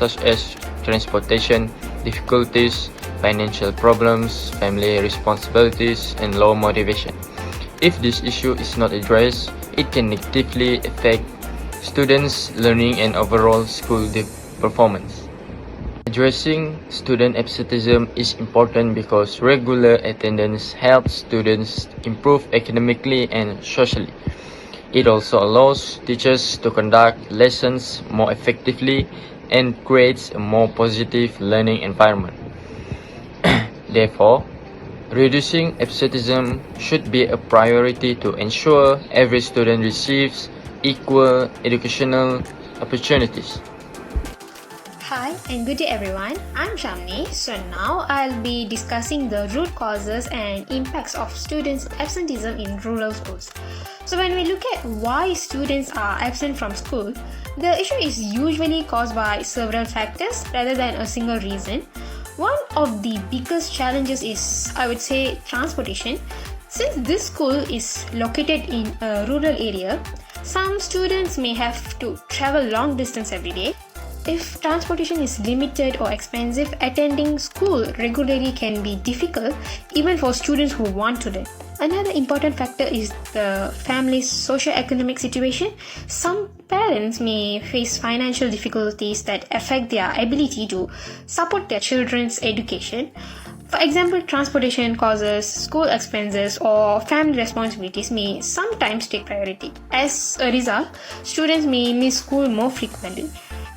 such as transportation difficulties, financial problems, family responsibilities, and low motivation. If this issue is not addressed, it can negatively affect students' learning and overall school performance. Addressing student absenteeism is important because regular attendance helps students improve academically and socially. It also allows teachers to conduct lessons more effectively and creates a more positive learning environment. Therefore, reducing absenteeism should be a priority to ensure every student receives equal educational opportunities. Hi and good day everyone, I'm Shamni. So now I'll be discussing the root causes and impacts of students' absenteeism in rural schools. So when we look at why students are absent from school, the issue is usually caused by several factors rather than a single reason. One of the biggest challenges is, I would say, transportation. Since this school is located in a rural area, some students may have to travel long distance every day. If transportation is limited or expensive, attending school regularly can be difficult even for students who want to learn. Another important factor is the family's socio-economic situation. Some parents may face financial difficulties that affect their ability to support their children's education. For example, transportation costs, school expenses, or family responsibilities may sometimes take priority. As a result, students may miss school more frequently.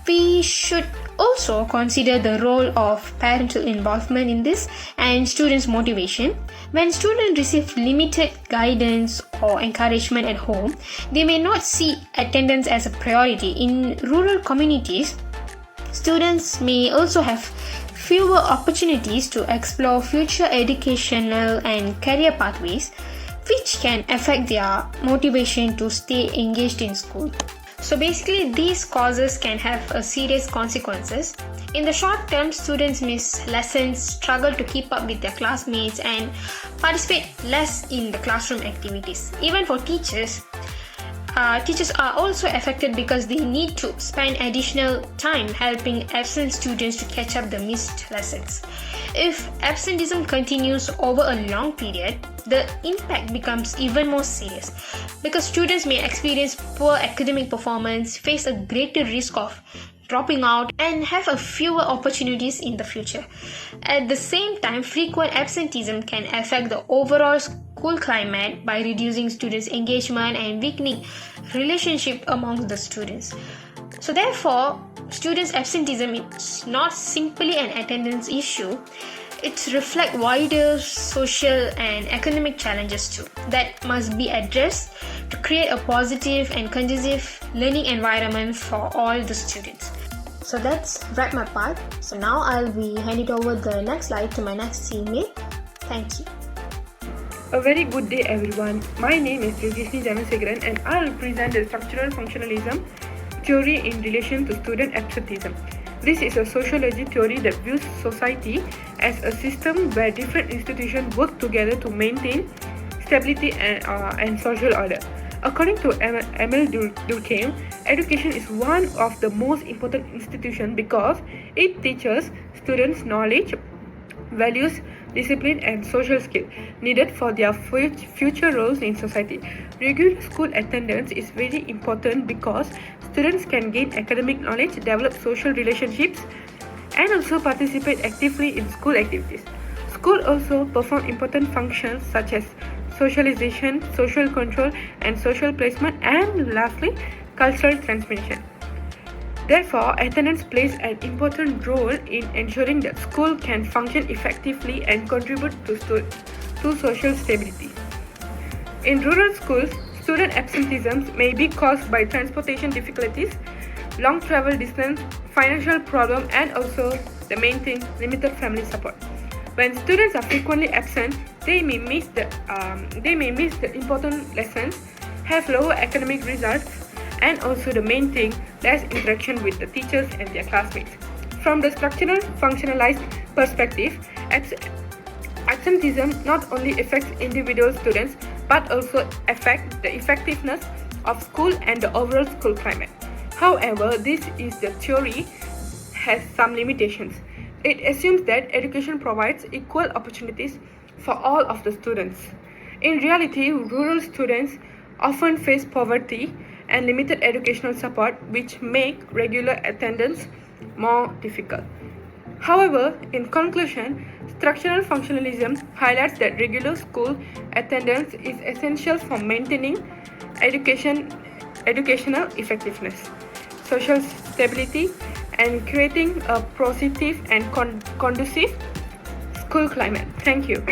We should also consider the role of parental involvement in this and students' motivation. When students receive limited guidance or encouragement at home, they may not see attendance as a priority. In rural communities, students may also have fewer opportunities to explore future educational and career pathways, which can affect their motivation to stay engaged in school. So basically, these causes can have a serious consequences. In the short term, students miss lessons, struggle to keep up with their classmates, and participate less in the classroom activities. Even for teachers, teachers are also affected because they need to spend additional time helping absent students to catch up the missed lessons. If absenteeism continues over a long period, the impact becomes even more serious because students may experience poor academic performance, face a greater risk of dropping out, and have a fewer opportunities in the future. At the same time, frequent absenteeism can affect the overall school climate by reducing students' engagement and weakening relationship among the students. So therefore, students' absenteeism is not simply an attendance issue. It reflects wider social and economic challenges too that must be addressed to create a positive and conducive learning environment for all the students. So that's wrap my part. So now I'll be handing over the next slide to my next teammate. Thank you. A very good day everyone. My name is Rajeshni Janasegaran and I will present the structural functionalism theory in relation to student absenteeism. This is a sociology theory that views society as a system where different institutions work together to maintain stability and social order. According to Emile Durkheim, education is one of the most important institutions because it teaches students knowledge, values, discipline, and social skill needed for their future roles in society. Regular school attendance is very important because students can gain academic knowledge, develop social relationships, and also participate actively in school activities. School also perform important functions such as socialization, social control, and social placement, and lastly, cultural transmission. Therefore, attendance plays an important role in ensuring that school can function effectively and contribute to social stability. In rural schools, student absenteeism may be caused by transportation difficulties, long travel distance, financial problems, and also the main thing, limited family support. When students are frequently absent, they may miss the important lessons, have lower academic results, and also the main thing, less interaction with the teachers and their classmates. From the structural functionalized perspective, absenteeism not only affects individual students but also affects the effectiveness of school and the overall school climate. However, this is the theory has some limitations. It assumes that education provides equal opportunities for all of the students. In reality, rural students often face poverty and limited educational support, which make regular attendance more difficult. However, in conclusion, structural functionalism highlights that regular school attendance is essential for maintaining educational effectiveness, social stability, and creating a positive and conducive school climate. Thank you.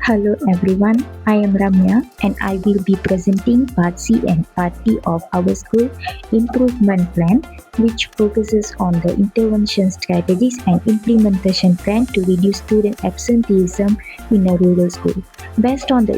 Hello everyone, I am Ramya and I will be presenting Part C and Part D of our school improvement plan, which focuses on the intervention strategies and implementation plan to reduce student absenteeism in a rural school. Based on the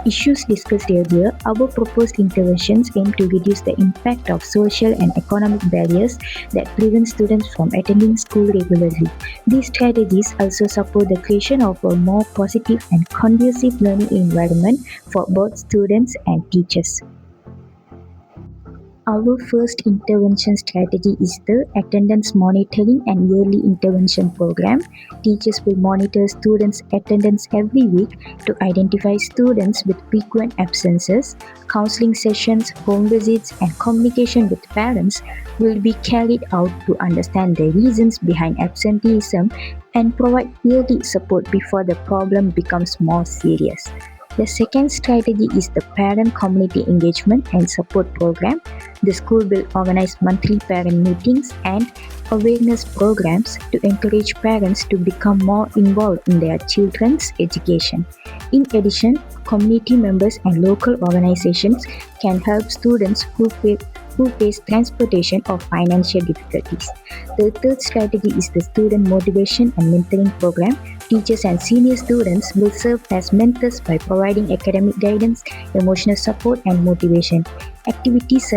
issues discussed earlier, our proposed interventions aim to reduce the impact of social and economic barriers that prevent students from attending school regularly. These strategies also support the creation of a more positive and conducive learning environment for both students and teachers. Our first intervention strategy is the attendance monitoring and yearly intervention program. Teachers will monitor students' attendance every week to identify students with frequent absences. Counseling sessions, home visits, and communication with parents will be carried out to understand the reasons behind absenteeism and provide yearly support before the problem becomes more serious. The second strategy is the Parent Community Engagement and Support Program. The school will organize monthly parent meetings and awareness programs to encourage parents to become more involved in their children's education. In addition, community members and local organizations can help students who face transportation or financial difficulties. The third strategy is the Student Motivation and Mentoring Program. Teachers and senior students will serve as mentors by providing academic guidance, emotional support, and motivation. Activities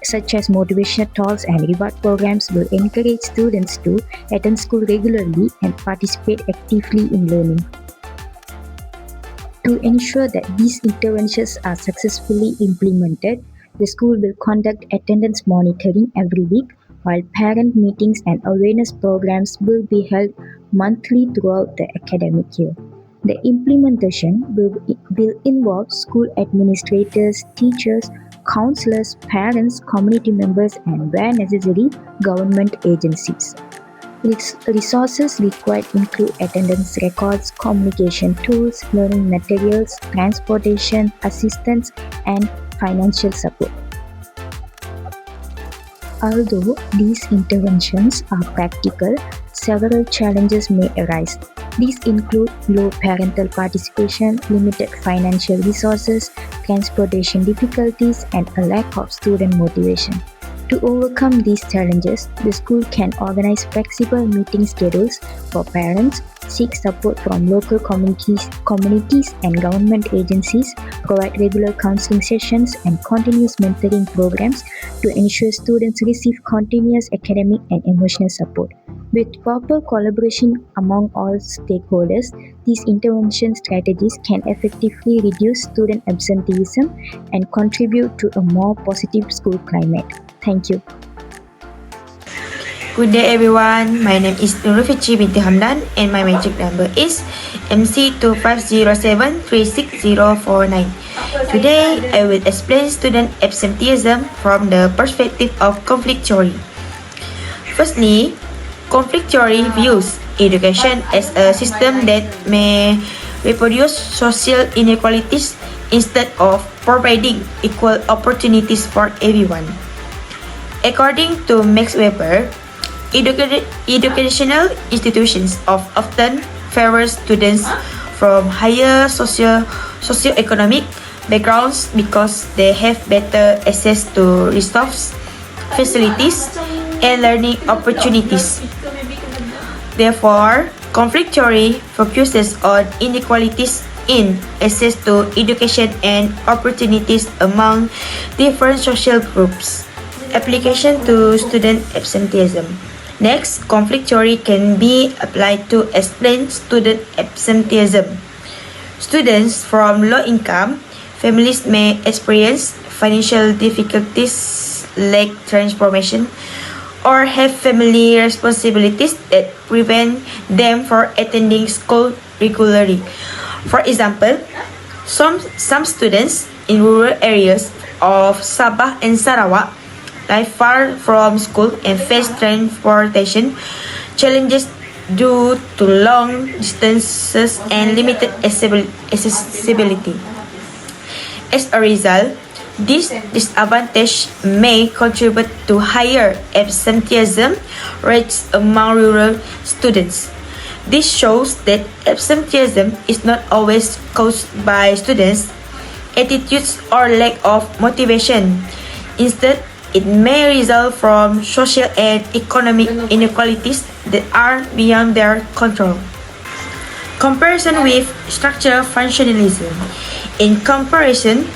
such as motivational talks and reward programs will encourage students to attend school regularly and participate actively in learning. To ensure that these interventions are successfully implemented, the school will conduct attendance monitoring every week, while parent meetings and awareness programs will be held monthly throughout the academic year. The implementation will involve school administrators, teachers, counselors, parents, community members, and where necessary, government agencies. Resources required include attendance records, communication tools, learning materials, transportation, assistance, and financial support. Although these interventions are practical, several challenges may arise. These include low parental participation, limited financial resources, transportation difficulties, and a lack of student motivation. To overcome these challenges, the school can organize flexible meeting schedules for parents, seek support from local communities and government agencies, provide regular counseling sessions, and continuous mentoring programs to ensure students receive continuous academic and emotional support. With proper collaboration among all stakeholders, these intervention strategies can effectively reduce student absenteeism and contribute to a more positive school climate. Thank you. Good day everyone, my name is Nurufichi binti Hamdan and my magic number is MC25073649. Today I will explain student absenteeism from the perspective of conflict theory. Firstly, conflict theory views education as a system that may reproduce social inequalities instead of providing equal opportunities for everyone. According to Max Weber, educational institutions often favor students from higher socioeconomic backgrounds because they have better access to resources, facilities, and learning opportunities. Therefore, conflict theory focuses on inequalities in access to education and opportunities among different social groups. Application to student absenteeism. Next, conflict theory can be applied to explain student absenteeism. Students from low-income families may experience financial difficulties, lack transportation, or have family responsibilities that prevent them from attending school regularly. For example, some students in rural areas of Sabah and Sarawak live far from school and face transportation challenges due to long distances and limited accessibility. As a result, this disadvantage may contribute to higher absenteeism rates among rural students. This shows that absenteeism is not always caused by students' attitudes or lack of motivation. Instead, it may result from social and economic inequalities that are beyond their control. Comparison with structural functionalism. In comparison,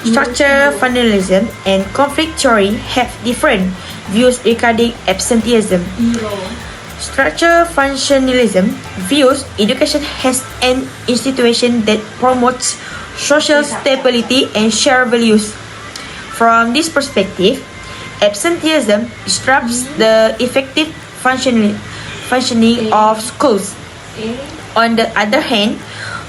structural functionalism and conflict theory have different views regarding absenteeism. Structural functionalism views education as an institution that promotes social stability and shared values. From this perspective, absenteeism disrupts the effective functioning of schools. On the other hand,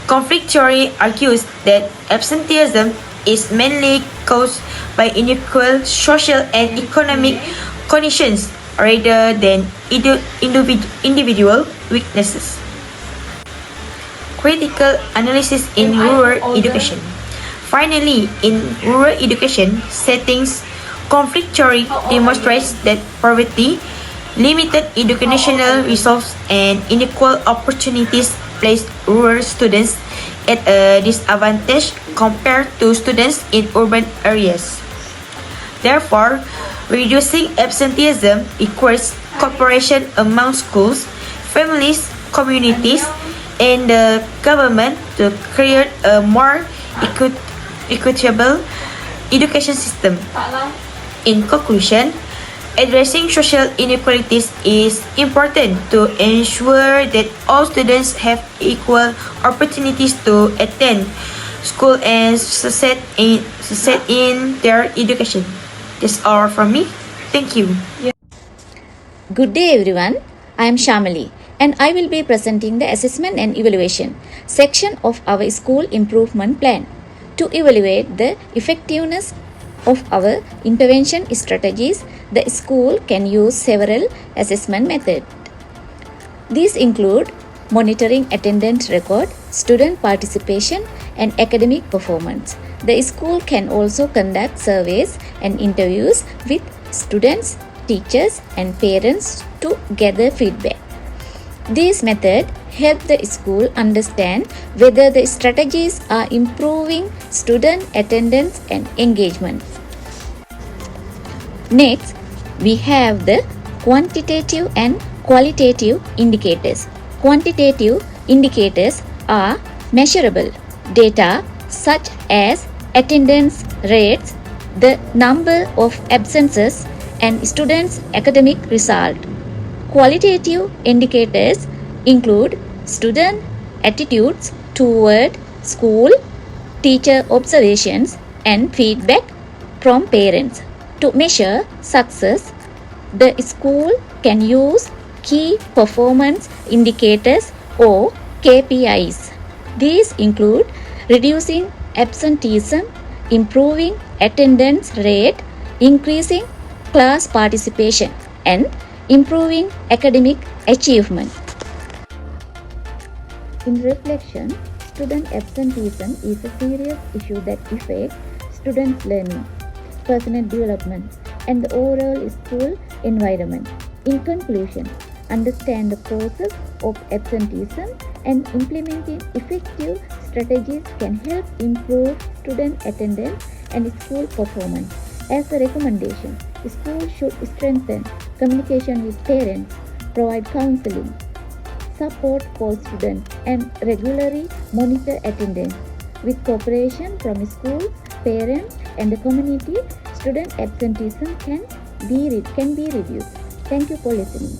conflict theory argues that absenteeism is mainly caused by unequal social and economic conditions rather than individual weaknesses. Critical analysis in rural education. Finally, in rural education settings, conflict theory demonstrates that poverty, limited educational resources, and unequal opportunities place rural students at a disadvantage compared to students in urban areas. Therefore, reducing absenteeism requires cooperation among schools, families, communities, and the government to create a more equitable education system. In conclusion, addressing social inequalities is important to ensure that all students have equal opportunities to attend school and succeed in their education. That's all from me. Thank you. Good day everyone, I am Shamali and I will be presenting the assessment and evaluation section of our school improvement plan to evaluate the effectiveness of our intervention strategies. The school can use several assessment methods. These include monitoring attendance record, student participation, and academic performance. The school can also conduct surveys and interviews with students, teachers, and parents to gather feedback. These methods help the school understand whether the strategies are improving student attendance and engagement. Next, we have the quantitative and qualitative indicators. Quantitative indicators are measurable data such as attendance rates, the number of absences, and students' academic result. Qualitative indicators include student attitudes toward school, teacher observations, and feedback from parents. To measure success, the school can use key performance indicators or KPIs. These include reducing absenteeism, improving attendance rate, increasing class participation, and improving academic achievement. In reflection, student absenteeism is a serious issue that affects students' learning, personal development, and the overall school environment. In conclusion, understand the causes of absenteeism and implementing effective strategies can help improve student attendance and school performance. As a recommendation, schools should strengthen communication with parents, provide counseling, support for students, and regularly monitor attendance. With cooperation from schools, parents, and the community, student absenteeism can be reduced. Thank you for listening.